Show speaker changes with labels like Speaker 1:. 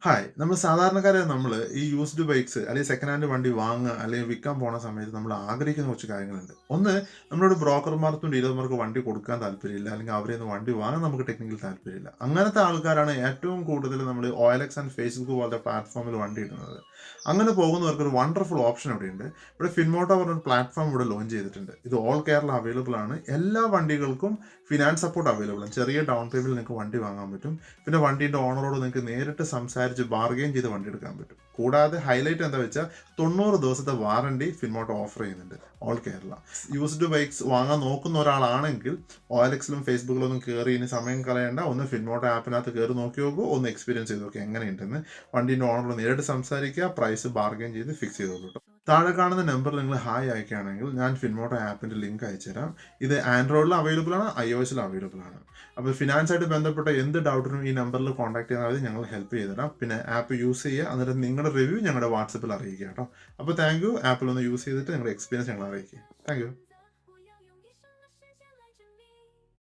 Speaker 1: Hi. നമ്മൾ സാധാരണക്കാരായ ഈ യൂസ്ഡ് ബൈക്സ് അല്ലെങ്കിൽ സെക്കൻഡ് ഹാൻഡ് വണ്ടി വാങ്ങുക അല്ലെങ്കിൽ വിൽക്കാൻ പോണ സമയത്ത് നമ്മൾ ആഗ്രഹിക്കുന്ന കുറച്ച് കാര്യങ്ങളുണ്ട്. ഒന്ന്, നമ്മളോട് ബ്രോക്കർമാർക്കും ഡീലർമാർക്കും വണ്ടി കൊടുക്കാൻ താല്പര്യമില്ല. അല്ലെങ്കിൽ അവരിൽ നിന്ന് വണ്ടി വാങ്ങാൻ നമുക്ക് ടെക്നിക്കൽ താല്പര്യമില്ല. അങ്ങനത്തെ ആൾക്കാരാണ് ഏറ്റവും കൂടുതൽ നമ്മൾ OLX ആൻഡ് ഫേസ്ബുക്ക് പോലത്തെ പ്ലാറ്റ്ഫോമിൽ വണ്ടി ഇടുന്നത്. അങ്ങനെ പോകുന്നവർക്ക് ഒരു വണ്ടർഫുൾ ഓപ്ഷൻ ഇവിടെയുണ്ട്. ഇവിടെ ഫിൻമോട്ടോ പറഞ്ഞൊരു പ്ലാറ്റ്ഫോം ഇവിടെ ലോഞ്ച് ചെയ്തിട്ടുണ്ട്. ഇത് ഓൾ കേരള അവൈലബിൾ ആണ്. എല്ലാ വണ്ടികൾക്കും ഫിനാൻസ് സപ്പോർട്ട് അവൈലബിൾ ആണ്. ചെറിയ ഡൗൺ പേയ്മെന്റിൽ നിങ്ങൾക്ക് വണ്ടി വാങ്ങാൻ പറ്റും. പിന്നെ വണ്ടീൻ്റെ ഓണറോട് നിങ്ങൾക്ക് നേരിട്ട് സംസാരിച്ച് ബാർഗെയിൻ ചെയ്ത് വണ്ടി എടുക്കാൻ പറ്റും. കൂടാതെ ഹൈലൈറ്റ് എന്താ വെച്ചാൽ 90 ദിവസത്തെ വാറണ്ടി ഫിൻമോട്ടോ ഓഫർ ചെയ്യുന്നുണ്ട് ഓൾ കേരള. യൂസ്ഡ് ബൈക്സ് വാങ്ങാൻ നോക്കുന്ന ഒരാളാണെങ്കിൽ OLXലും ഫേസ്ബുക്കിലും ഒന്നും കയറി ഇനി സമയം കളയേണ്ട. ഒന്ന് ഫിൻമോട്ടോ ആപ്പിനകത്ത് കയറി നോക്കി നോക്കൂ, ഒന്ന് എക്സ്പീരിയൻസ് ചെയ്ത് നോക്കി എങ്ങനെയുണ്ടെന്ന്. വണ്ടീൻ്റെ ഓണറോട് നേരിട്ട് സംസാരിക്കുക, പ്രൈസ് ബാർഗെയിൻ ചെയ്ത് ഫിക്സ് ചെയ്തോളൂ കേട്ടോ. താഴെ കാണുന്ന നമ്പറിൽ നിങ്ങൾ ഹായ് അയക്കുകയാണെങ്കിൽ ഞാൻ ഫിൻമോട്ടോ ആപ്പിൻ്റെ ലിങ്ക് അയച്ചുതരാം. ഇത് ആൻഡ്രോയിഡിൽ അവൈലബിൾ ആണ്, iOSൽ അവൈലബിൾ ആണ്. അപ്പോൾ ഫിനാൻസായിട്ട് ബന്ധപ്പെട്ട എന്ത് ഡൗട്ടിനും ഈ നമ്പറിൽ കോൺടാക്ട് ചെയ്താൽ മതി, ഞങ്ങൾ ഹെൽപ്പ് ചെയ്ത് തരാം. പിന്നെ ആപ്പ് യൂസ് ചെയ്യുക, എന്നിട്ട് നിങ്ങളുടെ റിവ്യൂ ഞങ്ങളുടെ വാട്സപ്പിൽ അറിയിക്കുക കേട്ടോ. അപ്പോൾ താങ്ക് യു. ആപ്പിൽ ഒന്ന് യൂസ് ചെയ്തിട്ട് നിങ്ങളുടെ എക്സ്പീരിയൻസ് ഞങ്ങൾ അറിയിക്കുക. Thank you.